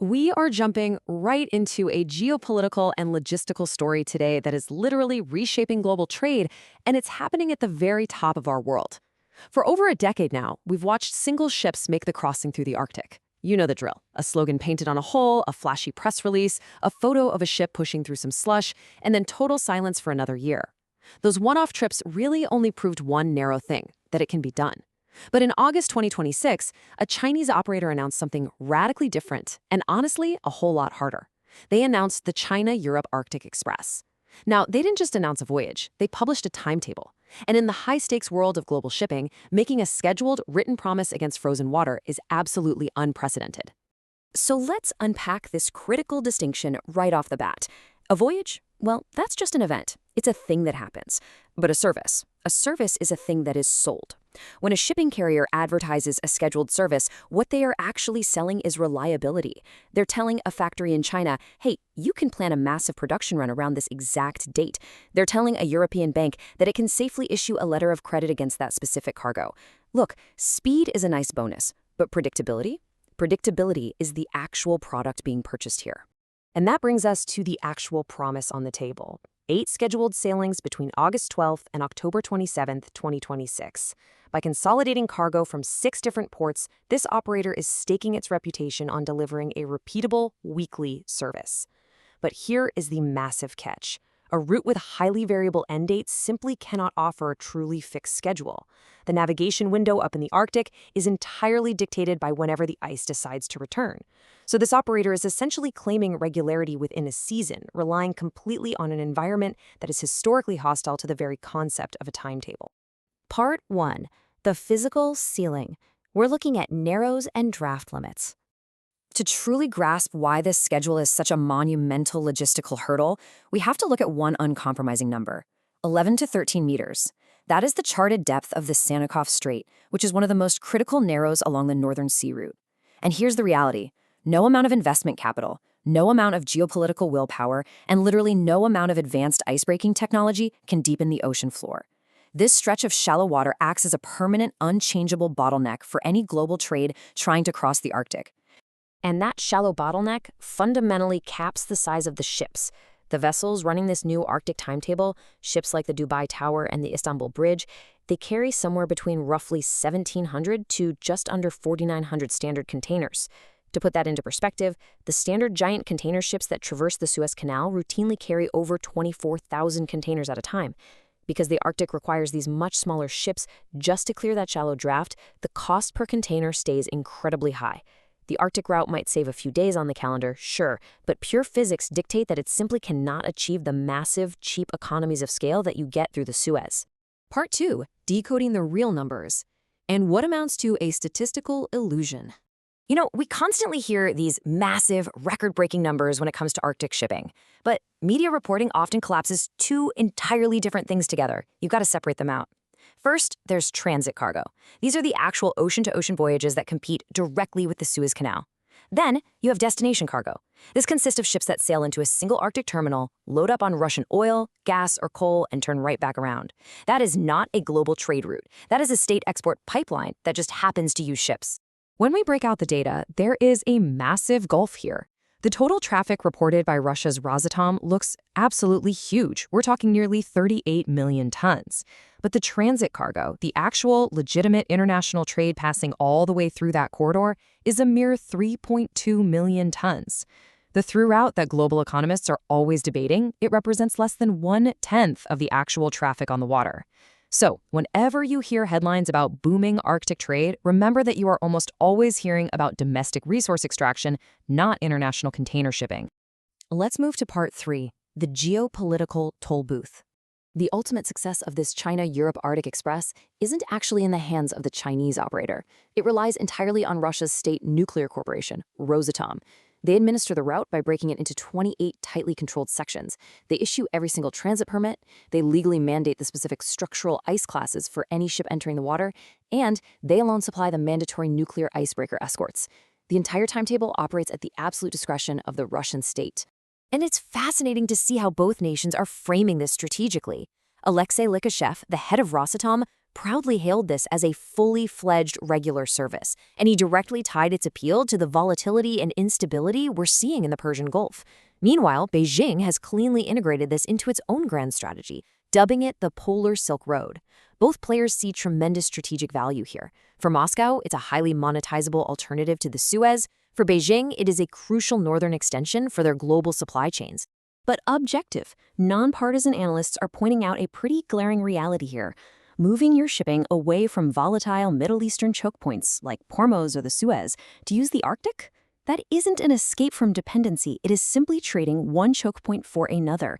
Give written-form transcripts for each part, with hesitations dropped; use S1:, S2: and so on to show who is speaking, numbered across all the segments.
S1: We are jumping right into a geopolitical and logistical story today that is literally reshaping global trade, and it's happening at the very top of our world. For over a decade now, we've watched single ships make the crossing through the Arctic. You know the drill. A slogan painted on a hull, a flashy press release, a photo of a ship pushing through some slush, and then total silence for another year. Those one-off trips really only proved one narrow thing, that it can be done. But in August 2026, a Chinese operator announced something radically different and honestly a whole lot harder. They announced the China-Europe Arctic Express. Now, they didn't just announce a voyage, they published a timetable. And in the high-stakes world of global shipping, making a scheduled, written promise against frozen water is absolutely unprecedented.
S2: So let's unpack this critical distinction right off the bat. A voyage? Well, that's just an event. It's a thing that happens. But a service is a thing that is sold. When a shipping carrier advertises a scheduled service, what they are actually selling is reliability. They're telling a factory in China, hey, you can plan a massive production run around this exact date. They're telling a European bank that it can safely issue a letter of credit against that specific cargo. Look, speed is a nice bonus, but predictability? Predictability is the actual product being purchased here.
S1: And that brings us to the actual promise on the table. 8 scheduled sailings between August 12th and October 27th, 2026. By consolidating cargo from 6 different ports, this operator is staking its reputation on delivering a repeatable, weekly service. But here is the massive catch. A route with highly variable end dates simply cannot offer a truly fixed schedule. The navigation window up in the Arctic is entirely dictated by whenever the ice decides to return. So this operator is essentially claiming regularity within a season, relying completely on an environment that is historically hostile to the very concept of a timetable.
S2: Part 1. The physical ceiling. We're looking at narrows and draft limits. To truly grasp why this schedule is such a monumental logistical hurdle, we have to look at one uncompromising number: 11 to 13 meters. That is the charted depth of the Sannikov Strait, which is one of the most critical narrows along the northern sea route. And here's the reality. No amount of investment capital, no amount of geopolitical willpower, and literally no amount of advanced icebreaking technology can deepen the ocean floor. This stretch of shallow water acts as a permanent, unchangeable bottleneck for any global trade trying to cross the Arctic. And that shallow bottleneck fundamentally caps the size of the ships. The vessels running this new Arctic timetable, ships like the Dubai Tower and the Istanbul Bridge, they carry somewhere between roughly 1,700 to just under 4,900 standard containers. To put that into perspective, the standard giant container ships that traverse the Suez Canal routinely carry over 24,000 containers at a time. Because the Arctic requires these much smaller ships just to clear that shallow draft, the cost per container stays incredibly high. The Arctic route might save a few days on the calendar, sure, but pure physics dictate that it simply cannot achieve the massive, cheap economies of scale that you get through the Suez.
S1: Part 2. Decoding the real numbers. And what amounts to a statistical illusion.
S2: You know, we constantly hear these massive, record-breaking numbers when it comes to Arctic shipping. But media reporting often collapses 2 entirely different things together. You've got to separate them out. First, there's transit cargo. These are the actual ocean-to-ocean voyages that compete directly with the Suez Canal. Then, you have destination cargo. This consists of ships that sail into a single Arctic terminal, load up on Russian oil, gas, or coal, and turn right back around. That is not a global trade route. That is a state export pipeline that just happens to use ships.
S1: When we break out the data, there is a massive gulf here. The total traffic reported by Russia's Rosatom looks absolutely huge. We're talking nearly 38 million tons. But the transit cargo, the actual legitimate international trade passing all the way through that corridor, is a mere 3.2 million tons. The through route that global economists are always debating, it represents less than 1/10 of the actual traffic on the water. So, whenever you hear headlines about booming Arctic trade, remember that you are almost always hearing about domestic resource extraction, not international container shipping. Let's move to part 3, the geopolitical toll booth. The ultimate success of this China-Europe Arctic Express isn't actually in the hands of the Chinese operator. It relies entirely on Russia's state nuclear corporation, Rosatom. They administer the route by breaking it into 28 tightly controlled sections. They issue every single transit permit, they legally mandate the specific structural ice classes for any ship entering the water, and they alone supply the mandatory nuclear icebreaker escorts. The entire timetable operates at the absolute discretion of the Russian state. And it's fascinating to see how both nations are framing this strategically. Alexei Likashev, the head of Rosatom,
S2: proudly hailed this as a fully fledged regular service, and he directly tied its appeal to the volatility and instability we're seeing in the Persian Gulf. Meanwhile, Beijing has cleanly integrated this into its own grand strategy, dubbing it the Polar Silk Road. Both players see tremendous strategic value here. For Moscow, it's a highly monetizable alternative to the Suez. For Beijing, it is a crucial northern extension for their global supply chains. But objective, non-partisan analysts are pointing out a pretty glaring reality here. Moving your shipping away from volatile Middle Eastern choke points like Hormuz or the Suez to use the Arctic? That isn't an escape from dependency. It is simply trading one choke point for another.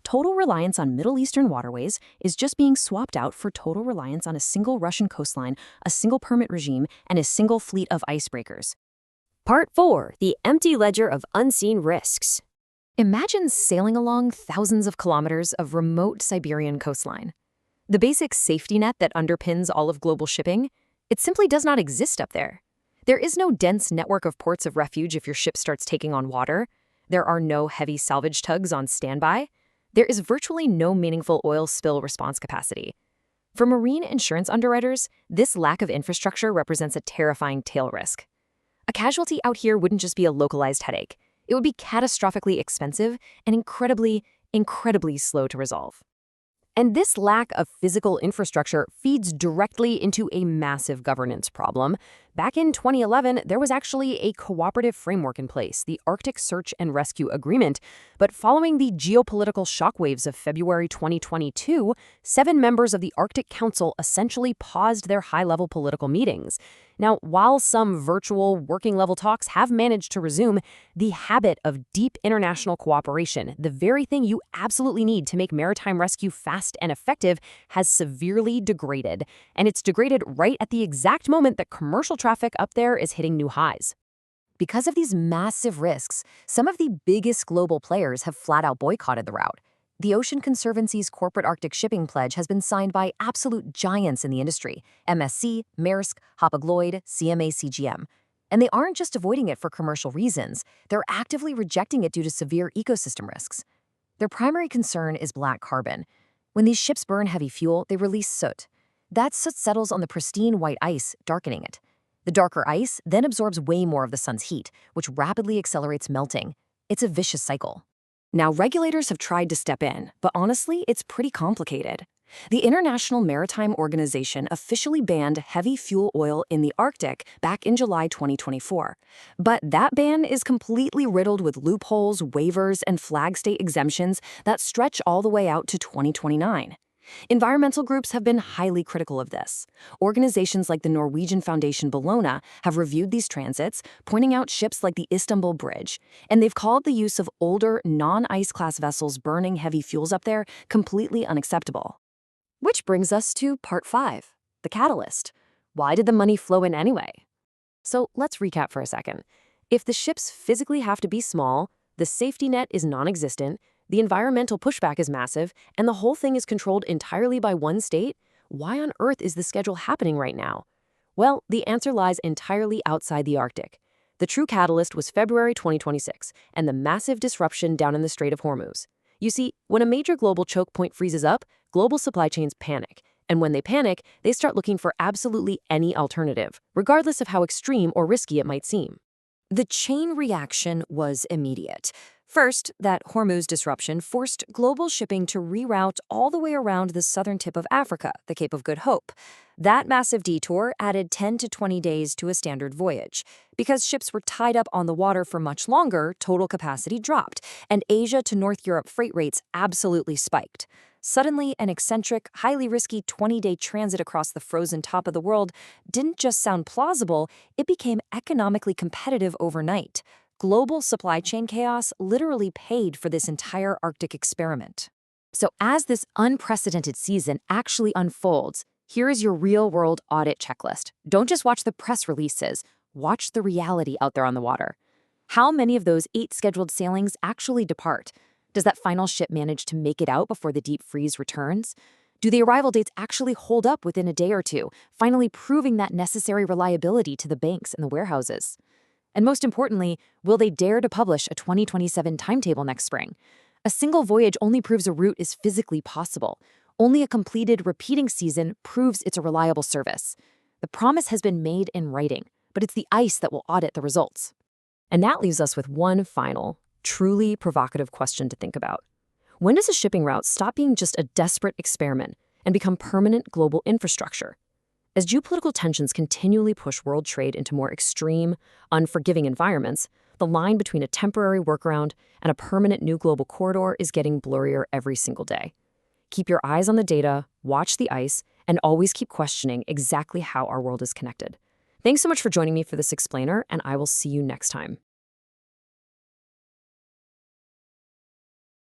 S2: Total reliance on Middle Eastern waterways is just being swapped out for total reliance on a single Russian coastline, a single permit regime, and a single fleet of icebreakers.
S3: Part 4. The Empty Ledger of Unseen Risks.
S1: Imagine sailing along thousands of kilometers of remote Siberian coastline. The basic safety net that underpins all of global shipping, it simply does not exist up there. There is no dense network of ports of refuge if your ship starts taking on water. There are no heavy salvage tugs on standby. There is virtually no meaningful oil spill response capacity. For marine insurance underwriters, this lack of infrastructure represents a terrifying tail risk. A casualty out here wouldn't just be a localized headache. It would be catastrophically expensive and incredibly slow to resolve.
S3: And this lack of physical infrastructure feeds directly into a massive governance problem. Back in 2011, there was actually a cooperative framework in place, the Arctic Search and Rescue Agreement. But following the geopolitical shockwaves of February 2022, 7 members of the Arctic Council essentially paused their high-level political meetings. Now, while some virtual working-level talks have managed to resume, the habit of deep international cooperation, the very thing you absolutely need to make maritime rescue fast and effective, has severely degraded. And it's degraded right at the exact moment that commercial traffic up there is hitting new highs.
S2: Because of these massive risks, some of the biggest global players have flat-out boycotted the route. The Ocean Conservancy's corporate Arctic shipping pledge has been signed by absolute giants in the industry: MSC, Maersk, Hapag-Lloyd, CMA CGM. And they aren't just avoiding it for commercial reasons, they're actively rejecting it due to severe ecosystem risks. Their primary concern is black carbon. When these ships burn heavy fuel, they release soot. That soot settles on the pristine white ice, darkening it. The darker ice then absorbs way more of the sun's heat, which rapidly accelerates melting. It's a vicious cycle. Now, regulators have tried to step in, but honestly, it's pretty complicated. The International Maritime Organization officially banned heavy fuel oil in the Arctic back in July 2024. But that ban is completely riddled with loopholes, waivers, and flag state exemptions that stretch all the way out to 2029. Environmental groups have been highly critical of this. Organizations like the Norwegian Foundation Bellona have reviewed these transits, pointing out ships like the Istanbul Bridge, and they've called the use of older, non-ice class vessels burning heavy fuels up there completely unacceptable. Which brings us to Part 5, the catalyst. Why did the money flow in anyway? So let's recap for a second. If the ships physically have to be small, the safety net is non-existent, the environmental pushback is massive, and the whole thing is controlled entirely by one state, why on earth is the schedule happening right now? Well, the answer lies entirely outside the Arctic. The true catalyst was February 2026 and the massive disruption down in the Strait of Hormuz. You see, when a major global choke point freezes up, global supply chains panic. And when they panic, they start looking for absolutely any alternative, regardless of how extreme or risky it might seem. The chain reaction was immediate. First, that Hormuz disruption forced global shipping to reroute all the way around the southern tip of Africa, the Cape of Good Hope. That massive detour added 10 to 20 days to a standard voyage. Because ships were tied up on the water for much longer, total capacity dropped, and Asia to North Europe freight rates absolutely spiked. Suddenly, an eccentric, highly risky 20-day transit across the frozen top of the world didn't just sound plausible, it became economically competitive overnight. Global supply chain chaos literally paid for this entire Arctic experiment. So as this unprecedented season actually unfolds, here is your real-world audit checklist. Don't just watch the press releases, watch the reality out there on the water. How many of those 8 scheduled sailings actually depart? Does that final ship manage to make it out before the deep freeze returns? Do the arrival dates actually hold up within a day or two, finally proving that necessary reliability to the banks and the warehouses? And most importantly, will they dare to publish a 2027 timetable next spring? A single voyage only proves a route is physically possible. Only a completed repeating season proves it's a reliable service. The promise has been made in writing, but it's the ice that will audit the results.
S3: And that leaves us with one final, truly provocative question to think about. When does a shipping route stop being just a desperate experiment and become permanent global infrastructure? As geopolitical tensions continually push world trade into more extreme, unforgiving environments, the line between a temporary workaround and a permanent new global corridor is getting blurrier every single day. Keep your eyes on the data, watch the ice, and always keep questioning exactly how our world is connected. Thanks so much for joining me for this explainer, and I will see you next time.